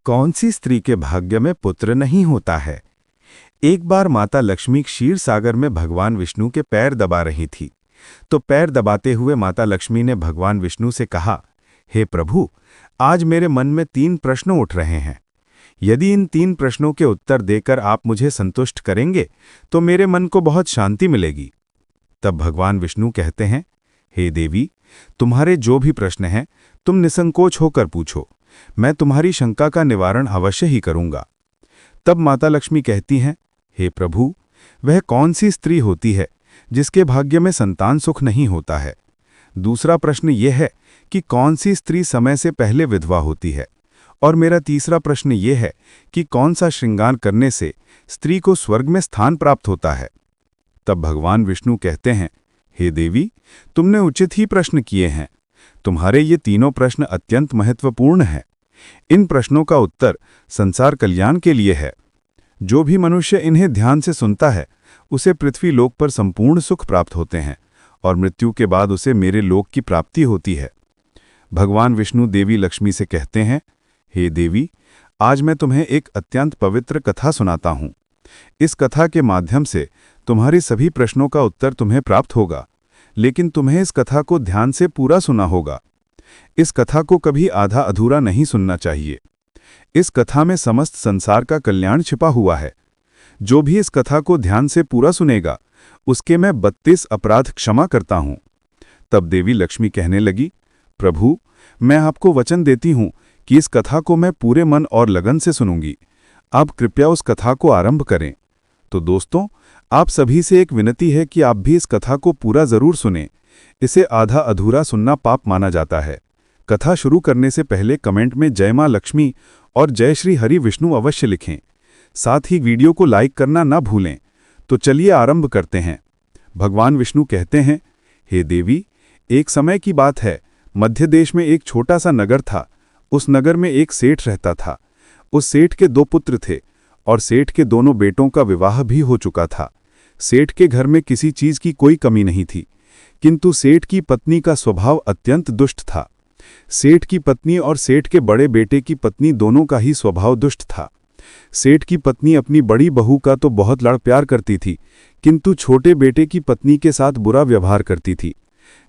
कौन सी स्त्री के भाग्य में पुत्र नहीं होता है। एक बार माता लक्ष्मी क्षीर सागर में भगवान विष्णु के पैर दबा रही थी, तो पैर दबाते हुए माता लक्ष्मी ने भगवान विष्णु से कहा, हे प्रभु, आज मेरे मन में 3 प्रश्न उठ रहे हैं। यदि इन 3 प्रश्नों के उत्तर देकर आप मुझे संतुष्ट करेंगे तो मेरे मन को बहुत शांति मिलेगी। तब भगवान विष्णु कहते हैं, हे देवी, तुम्हारे जो भी प्रश्न हैं तुम निसंकोच होकर पूछो, मैं तुम्हारी शंका का निवारण अवश्य ही करूंगा। तब माता लक्ष्मी कहती हैं, हे प्रभु, वह कौन सी स्त्री होती है जिसके भाग्य में संतान सुख नहीं होता है। दूसरा प्रश्न यह है कि कौन सी स्त्री समय से पहले विधवा होती है। और मेरा तीसरा प्रश्न यह है कि कौन सा श्रृंगार करने से स्त्री को स्वर्ग में स्थान प्राप्त होता है। तब भगवान विष्णु कहते हैं, हे देवी, तुमने उचित ही प्रश्न किए हैं। तुम्हारे ये तीनों प्रश्न अत्यंत महत्वपूर्ण हैं। इन प्रश्नों का उत्तर संसार कल्याण के लिए है। जो भी मनुष्य इन्हें ध्यान से सुनता है उसे पृथ्वी लोक पर संपूर्ण सुख प्राप्त होते हैं और मृत्यु के बाद उसे मेरे लोक की प्राप्ति होती है। भगवान विष्णु देवी लक्ष्मी से कहते हैं, हे देवी, आज मैं तुम्हें एक अत्यंत पवित्र कथा सुनाता हूँ। इस कथा के माध्यम से तुम्हारे सभी प्रश्नों का उत्तर तुम्हें प्राप्त होगा, लेकिन तुम्हें इस कथा को ध्यान से पूरा सुना होगा। इस कथा को कभी आधा अधूरा नहीं सुनना चाहिए। इस कथा में समस्त संसार का कल्याण छिपा हुआ है। जो भी इस कथा को ध्यान से पूरा सुनेगा उसके मैं 32 अपराध क्षमा करता हूँ। तब देवी लक्ष्मी कहने लगी, प्रभु, मैं आपको वचन देती हूँ कि इस कथा को मैं पूरे मन और लगन से सुनूंगी। आप कृपया उस कथा को आरंभ करें। तो दोस्तों, आप सभी से एक विनती है कि आप भी इस कथा को पूरा जरूर सुनें। इसे आधा अधूरा सुनना पाप माना जाता है। कथा शुरू करने से पहले कमेंट में जय मां लक्ष्मी और जय श्री हरि विष्णु अवश्य लिखें। साथ ही वीडियो को लाइक करना ना भूलें। तो चलिए आरंभ करते हैं। भगवान विष्णु कहते हैं, हे देवी, एक समय की बात है, मध्य देश में एक छोटा सा नगर था। उस नगर में एक सेठ रहता था। उस सेठ के 2 पुत्र थे और सेठ के दोनों बेटों का विवाह भी हो चुका था। सेठ के घर में किसी चीज की कोई कमी नहीं थी, किंतु सेठ की पत्नी का स्वभाव अत्यंत दुष्ट था। सेठ की पत्नी और सेठ के बड़े बेटे की पत्नी दोनों का ही स्वभाव दुष्ट था। सेठ की पत्नी अपनी बड़ी बहू का तो बहुत लाड़ प्यार करती थी, किंतु छोटे बेटे की पत्नी के साथ बुरा व्यवहार करती थी।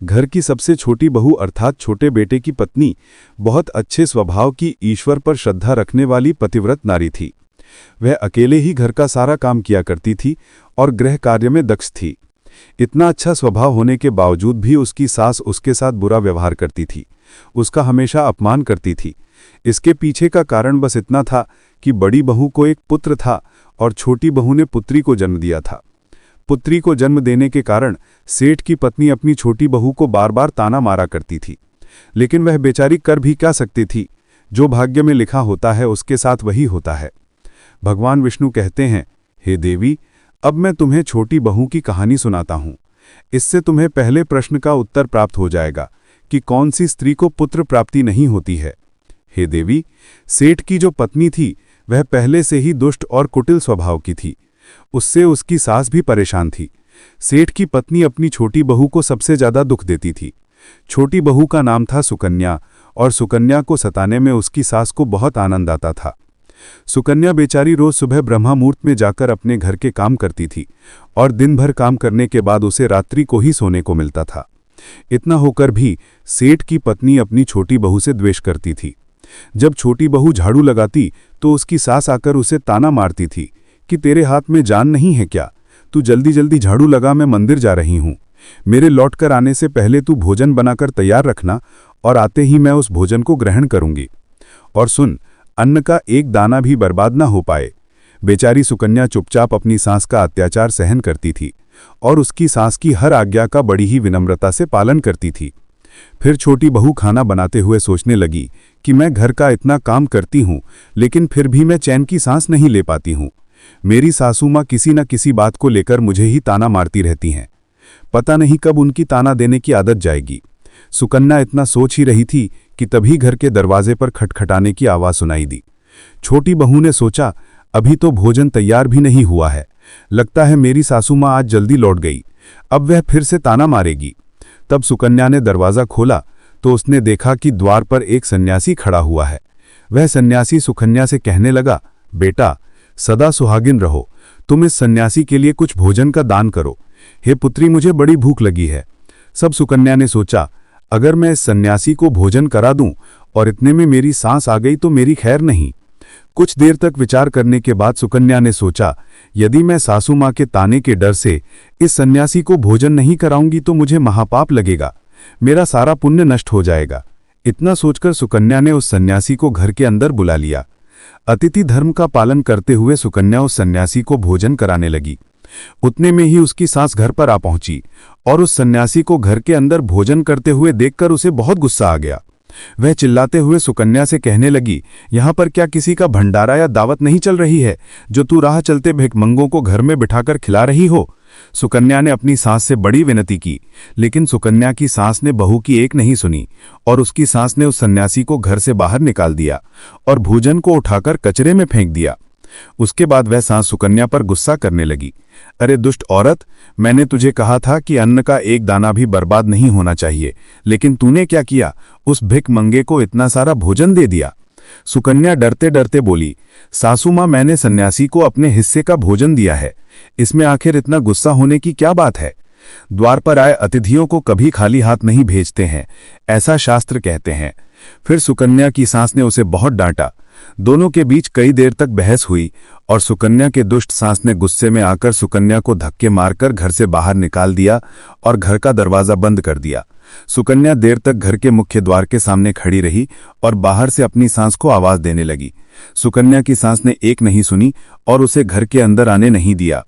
घर की सबसे छोटी बहू अर्थात छोटे बेटे की पत्नी बहुत अच्छे स्वभाव की, ईश्वर पर श्रद्धा रखने वाली पतिव्रत नारी थी। वह अकेले ही घर का सारा काम किया करती थी और गृह कार्य में दक्ष थी। इतना अच्छा स्वभाव होने के बावजूद भी उसकी सास उसके साथ बुरा व्यवहार करती थी, उसका हमेशा अपमान करती थी। इसके पीछे का कारण बस इतना था कि बड़ी बहू को एक पुत्र था और छोटी बहू ने पुत्री को जन्म दिया था। पुत्री को जन्म देने के कारण सेठ की पत्नी अपनी छोटी बहू को बार बार ताना मारा करती थी, लेकिन वह बेचारी कर भी क्या सकती थी। जो भाग्य में लिखा होता है उसके साथ वही होता है। भगवान विष्णु कहते हैं, हे देवी, अब मैं तुम्हें छोटी बहू की कहानी सुनाता हूँ। इससे तुम्हें पहले प्रश्न का उत्तर प्राप्त हो जाएगा कि कौन सी स्त्री को पुत्र प्राप्ति नहीं होती है। हे देवी, सेठ की जो पत्नी थी वह पहले से ही दुष्ट और कुटिल स्वभाव की थी। उससे उसकी सास भी परेशान थी। सेठ की पत्नी अपनी छोटी बहू को सबसे ज्यादा दुख देती थी। छोटी बहू का नाम था सुकन्या और सुकन्या को सताने में उसकी सास को बहुत आनंद आता था। सुकन्या बेचारी रोज सुबह ब्रह्मा मुहूर्त में जाकर अपने घर के काम करती थी और दिन भर काम करने के बाद उसे रात्रि को ही सोने को मिलता था। इतना होकर भी सेठ की पत्नी अपनी छोटी बहू से द्वेष करती थी। जब छोटी बहू झाड़ू लगाती तो उसकी सास आकर उसे ताना मारती थी कि तेरे हाथ में जान नहीं है क्या? तू जल्दी जल्दी झाड़ू लगा, मैं मंदिर जा रही हूँ। मेरे लौटकर आने से पहले तू भोजन बनाकर तैयार रखना और आते ही मैं उस भोजन को ग्रहण करूंगी। और सुन, अन्न का एक दाना भी बर्बाद ना हो पाए। बेचारी सुकन्या चुपचाप अपनी सास का अत्याचार सहन करती थी और उसकी सास की हर आज्ञा का बड़ी ही विनम्रता से पालन करती थी। फिर छोटी बहू खाना बनाते हुए सोचने लगी कि मैं घर का इतना काम करती हूँ, लेकिन फिर भी मैं चैन की सांस नहीं ले पाती हूँ। मेरी सासू माँ किसी न किसी बात को लेकर मुझे ही ताना मारती रहती हैं। पता नहीं कब उनकी ताना देने की आदत जाएगी। सुकन्या इतना सोच ही रही थी कि तभी घर के दरवाजे पर खटखटाने की आवाज़ सुनाई दी। छोटी बहू ने सोचा, अभी तो भोजन तैयार भी नहीं हुआ है, लगता है मेरी सासू माँ आज जल्दी लौट गई, अब वह फिर से ताना मारेगी। तब सुकन्या ने दरवाज़ा खोला तो उसने देखा कि द्वार पर एक सन्यासी खड़ा हुआ है। वह सन्यासी सुकन्या से कहने लगा, बेटा सदा सुहागिन रहो, तुम इस सन्यासी के लिए कुछ भोजन का दान करो। हे पुत्री, मुझे बड़ी भूख लगी है। सब सुकन्या ने सोचा, अगर मैं इस सन्यासी को भोजन करा दूं और इतने में मेरी सांस आ गई तो मेरी खैर नहीं। कुछ देर तक विचार करने के बाद सुकन्या ने सोचा, यदि मैं सासू माँ के ताने के डर से इस सन्यासी को भोजन नहीं कराऊंगी तो मुझे महापाप लगेगा, मेरा सारा पुण्य नष्ट हो जाएगा। इतना सोचकर सुकन्या ने उस सन्यासी को घर के अंदर बुला लिया। अतिथि धर्म का पालन करते हुए सुकन्या उस सन्यासी को भोजन कराने लगी। उतने में ही उसकी सास घर पर आ पहुंची और उस सन्यासी को घर के अंदर भोजन करते हुए देखकर उसे बहुत गुस्सा आ गया। वह चिल्लाते हुए सुकन्या से कहने लगी, यहाँ पर क्या किसी का भंडारा या दावत नहीं चल रही है जो तू राह चलते भिखमंगों को घर में बिठाकर खिला रही हो? सुकन्या ने अपनी सास से बड़ी विनती की, लेकिन सुकन्या की सास ने बहू की एक नहीं सुनी और उसकी सास ने उस सन्यासी को घर से बाहर निकाल दिया और भोजन को उठाकर कचरे में फेंक दिया। उसके बाद वह सास सुकन्या पर गुस्सा करने लगी, अरे दुष्ट औरत, मैंने तुझे कहा था कि अन्न का एक दाना भी बर्बाद नहीं होना चाहिए, लेकिन तूने क्या किया, उस भिखमंगे को इतना सारा भोजन दे दिया। सुकन्या डरते डरते बोली, सासू माँ, मैंने सन्यासी को अपने हिस्से का भोजन दिया है, इसमें आखिर इतना गुस्सा होने की क्या बात है? द्वार पर आए अतिथियों को कभी खाली हाथ नहीं भेजते हैं, ऐसा शास्त्र कहते हैं। फिर सुकन्या की सास ने उसे बहुत डांटा। दोनों के बीच कई देर तक बहस हुई और सुकन्या के दुष्ट सास ने गुस्से में आकर सुकन्या को धक्के मारकर घर से बाहर निकाल दिया और घर का दरवाजा बंद कर दिया। सुकन्या देर तक घर के मुख्य द्वार के सामने खड़ी रही और बाहर से अपनी सास को आवाज देने लगी। सुकन्या की सास ने एक नहीं सुनी और उसे घर के अंदर आने नहीं दिया।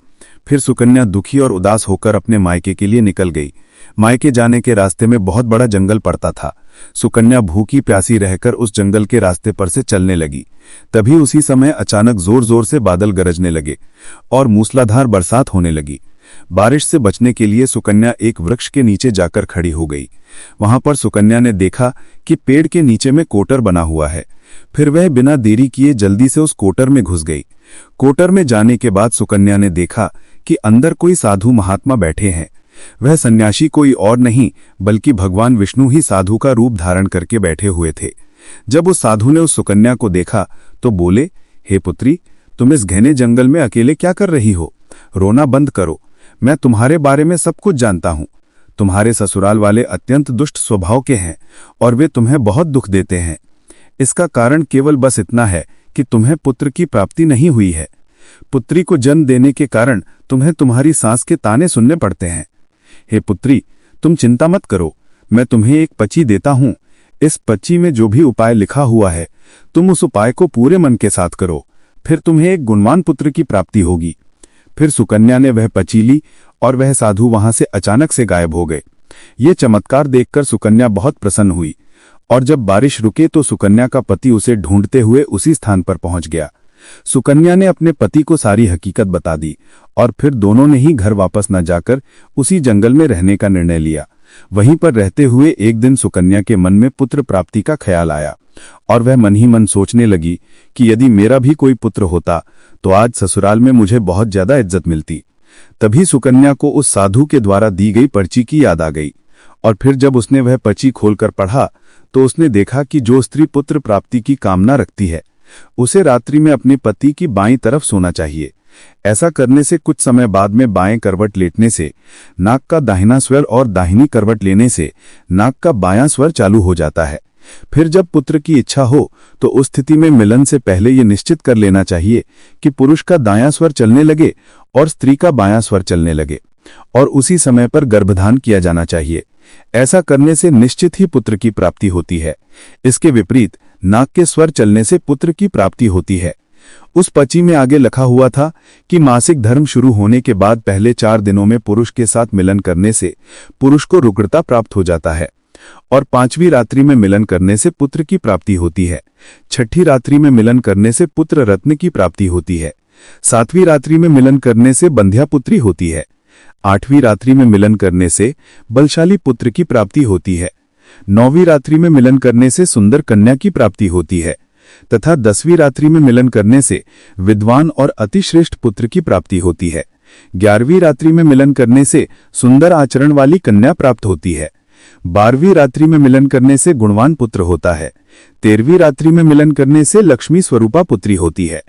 फिर सुकन्या दुखी और उदास होकर अपने मायके के लिए निकल गई। मायके जाने के रास्ते में बहुत बड़ा जंगल पड़ता था। सुकन्या भूखी प्यासी रहकर उस जंगल के रास्ते पर से चलने लगी। तभी उसी समय अचानक जोर जोर से बादल गरजने लगे और मूसलाधार बरसात होने लगी। बारिश से बचने के लिए सुकन्या एक वृक्ष के नीचे जाकर खड़ी हो गई। वहां पर सुकन्या ने देखा कि पेड़ के नीचे में कोटर बना हुआ है। फिर वह बिना देरी किए जल्दी से उस कोटर में घुस गई। कोटर में जाने के बाद सुकन्या ने देखा कि अंदर कोई साधु महात्मा बैठे हैं। वह सन्यासी कोई और नहीं बल्कि भगवान विष्णु ही साधु का रूप धारण करके बैठे हुए थे। जब उस साधु ने उस सुकन्या को देखा तो बोले, हे पुत्री, तुम इस घने जंगल में अकेले क्या कर रही हो? रोना बंद करो, मैं तुम्हारे बारे में सब कुछ जानता हूं। तुम्हारे ससुराल वाले अत्यंत दुष्ट स्वभाव के हैं और वे तुम्हें बहुत दुख देते हैं। इसका कारण केवल बस इतना है कि तुम्हें पुत्र की प्राप्ति नहीं हुई है। पुत्री को जन्म देने के कारण तुम्हें तुम्हारी सास के ताने सुनने पड़ते हैं। हे पुत्री, तुम चिंता मत करो, मैं तुम्हें एक पची देता हूं। इस पची में जो भी उपाय लिखा हुआ है, तुम उस उपाय को पूरे मन के साथ करो, फिर तुम्हें एक गुणवान पुत्र की प्राप्ति होगी। फिर सुकन्या ने वह पची ली और वह साधु वहां से अचानक से गायब हो गए। ये चमत्कार देखकर सुकन्या बहुत प्रसन्न हुई और जब बारिश रुके तो सुकन्या का पति उसे ढूंढते हुए उसी स्थान पर पहुंच गया। सुकन्या ने अपने पति को सारी हकीकत बता दी और फिर दोनों ने ही घर वापस न जाकर उसी जंगल में रहने का निर्णय लिया। वहीं पर रहते हुए एक दिन सुकन्या के मन में पुत्र प्राप्ति का ख्याल आया और वह मन ही मन सोचने लगी कि यदि मेरा भी कोई पुत्र होता तो आज ससुराल में मुझे बहुत ज्यादा इज्जत मिलती। तभी सुकन्या को उस साधु के द्वारा दी गई पर्ची की याद आ गई और फिर जब उसने वह पर्ची खोलकर पढ़ा तो उसने देखा कि जो स्त्री पुत्र प्राप्ति की कामना रखती है उसे रात्रि में अपने पति की बाईं तरफ सोना चाहिए। ऐसा करने से कुछ समय बाद में बाएं करवट लेटने से नाक का दाहिना स्वर और दाहिनी करवट लेने से नाक का बायां स्वर चालू हो जाता है। फिर जब पुत्र की इच्छा हो तो उस स्थिति में मिलन से पहले ये निश्चित कर लेना चाहिए कि पुरुष का दायां स्वर चलने लगे और स्त्री का बायां स्वर चलने लगे और उसी समय पर गर्भधान किया जाना चाहिए। ऐसा करने से निश्चित ही पुत्र की प्राप्ति होती है। इसके विपरीत नाक के स्वर चलने से पुत्र की प्राप्ति होती है। उस पर्ची में आगे लिखा हुआ था कि मासिक धर्म शुरू होने के बाद पहले 4 दिनों में पुरुष के साथ मिलन करने से पुरुष को रुग्णता प्राप्त हो जाता है और 5वीं रात्रि में मिलन करने से पुत्र की प्राप्ति होती है। 6ठी रात्रि में मिलन करने से पुत्र रत्न की प्राप्ति होती है। 7वीं रात्रि में मिलन करने से बंध्या पुत्री होती है। 8वीं रात्रि में मिलन करने से बलशाली पुत्र की प्राप्ति होती है। 9वीं रात्रि में मिलन करने से सुंदर कन्या की प्राप्ति होती है तथा 10वीं रात्रि में मिलन करने से विद्वान और अतिश्रेष्ठ पुत्र की प्राप्ति होती है। 11वीं रात्रि में मिलन करने से सुंदर आचरण वाली कन्या प्राप्त होती है। 12वीं रात्रि में मिलन करने से गुणवान पुत्र होता है। 13वीं रात्रि में मिलन करने से लक्ष्मी स्वरूपा पुत्री होती है।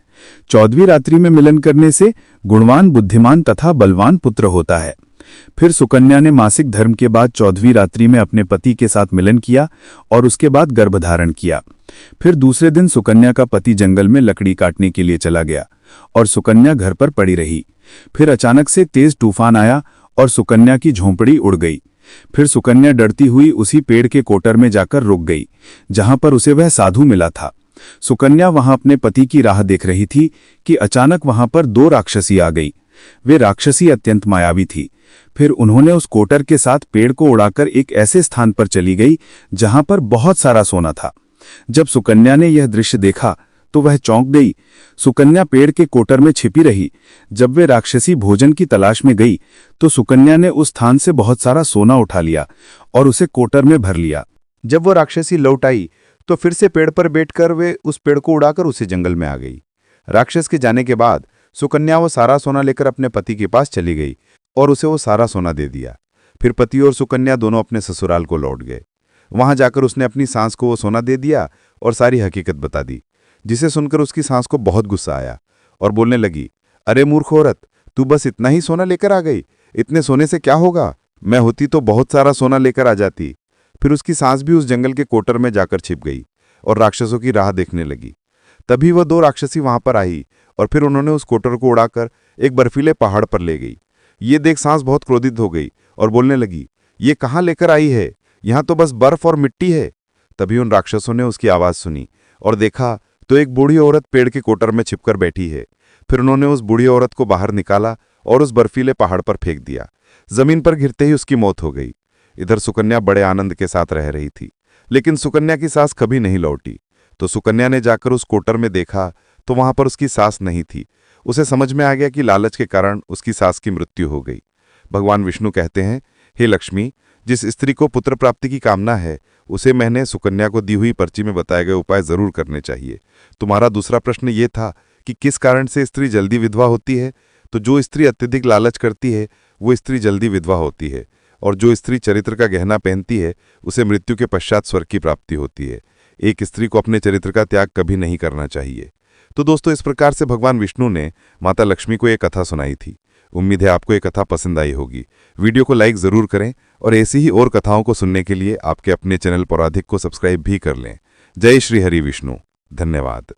14वीं रात्रि में मिलन करने से गुणवान, बुद्धिमान तथा बलवान पुत्र होता है। फिर सुकन्या ने मासिक धर्म के बाद 14वीं रात्रि में अपने पति के साथ मिलन किया और उसके बाद गर्भधारण किया। फिर दूसरे दिन सुकन्या का पति जंगल में लकड़ी काटने के लिए चला गया और सुकन्या घर पर पड़ी रही। फिर अचानक से तेज तूफान आया और सुकन्या की झोंपड़ी उड़ गई। फिर सुकन्या डरती हुई उसी पेड़ के कोटर में जाकर रुक गई जहां पर उसे वह साधु मिला था। सुकन्या वहां अपने पति की राह देख रही थी कि अचानक वहां पर 2 राक्षसी आ गई। वे राक्षसी अत्यंत मायावी थी। फिर उन्होंने उस कोटर के साथ पेड़ को उड़ाकर एक ऐसे स्थान पर चली गई जहां पर बहुत सारा सोना था। जब सुकन्या ने यह दृश्य देखा तो वह चौंक गई। सुकन्या पेड़ के कोटर में छिपी रही। जब वे राक्षसी भोजन की तलाश में गई तो सुकन्या ने उस स्थान से बहुत सारा सोना उठा लिया और उसे कोटर में भर लिया। जब वो राक्षसी लौट आई तो फिर से पेड़ पर बैठकर वे उस पेड़ को उड़ाकर उसी जंगल में आ गई। राक्षस के जाने के बाद सुकन्या वो सारा सोना लेकर अपने पति के पास चली गई और उसे वो सारा सोना दे दिया। फिर पति और सुकन्या दोनों अपने ससुराल को लौट गए। वहां जाकर उसने अपनी सास को वो सोना दे दिया और सारी हकीकत बता दी, जिसे सुनकर उसकी सास को बहुत गुस्सा आया और बोलने लगी, अरे मूर्ख औरत, तू बस इतना ही सोना लेकर आ गई? इतने सोने से क्या होगा? मैं होती तो बहुत सारा सोना लेकर आ जाती। फिर उसकी सास भी उस जंगल के कोटर में जाकर छिप गई और राक्षसों की राह देखने लगी। तभी वह 2 राक्षसी वहां पर आई और फिर उन्होंने उस कोटर को उड़ाकर एक बर्फीले पहाड़ पर ले गई। ये देख सास बहुत क्रोधित हो गई और बोलने लगी, ये कहाँ लेकर आई है? यहाँ तो बस बर्फ और मिट्टी है। तभी उन राक्षसों ने उसकी आवाज सुनी और देखा तो एक बूढ़ी औरत पेड़ के कोटर में छिपकर बैठी है। फिर उन्होंने उस बूढ़ी औरत को बाहर निकाला और उस बर्फीले पहाड़ पर फेंक दिया। जमीन पर गिरते ही उसकी मौत हो गई। इधर सुकन्या बड़े आनंद के साथ रह रही थी, लेकिन सुकन्या की सास कभी नहीं लौटी। तो सुकन्या ने जाकर उस कोटर में देखा तो वहां पर उसकी सास नहीं थी। उसे समझ में आ गया कि लालच के कारण उसकी सास की मृत्यु हो गई। भगवान विष्णु कहते हैं, हे लक्ष्मी, जिस स्त्री को पुत्र प्राप्ति की कामना है उसे मैंने सुकन्या को दी हुई पर्ची में बताए गए उपाय जरूर करने चाहिए। तुम्हारा दूसरा प्रश्न ये था कि किस कारण से स्त्री जल्दी विधवा होती है। तो जो स्त्री अत्यधिक लालच करती है वो स्त्री जल्दी विधवा होती है, और जो स्त्री चरित्र का गहना पहनती है उसे मृत्यु के पश्चात स्वर्ग की प्राप्ति होती है। एक स्त्री को अपने चरित्र का त्याग कभी नहीं करना चाहिए। तो दोस्तों, इस प्रकार से भगवान विष्णु ने माता लक्ष्मी को एक कथा सुनाई थी। उम्मीद है आपको ये कथा पसंद आई होगी। वीडियो को लाइक जरूर करें और ऐसी ही और कथाओं को सुनने के लिए आपके अपने चैनल पौराधिक को सब्सक्राइब भी कर लें। जय श्री हरि विष्णु। धन्यवाद।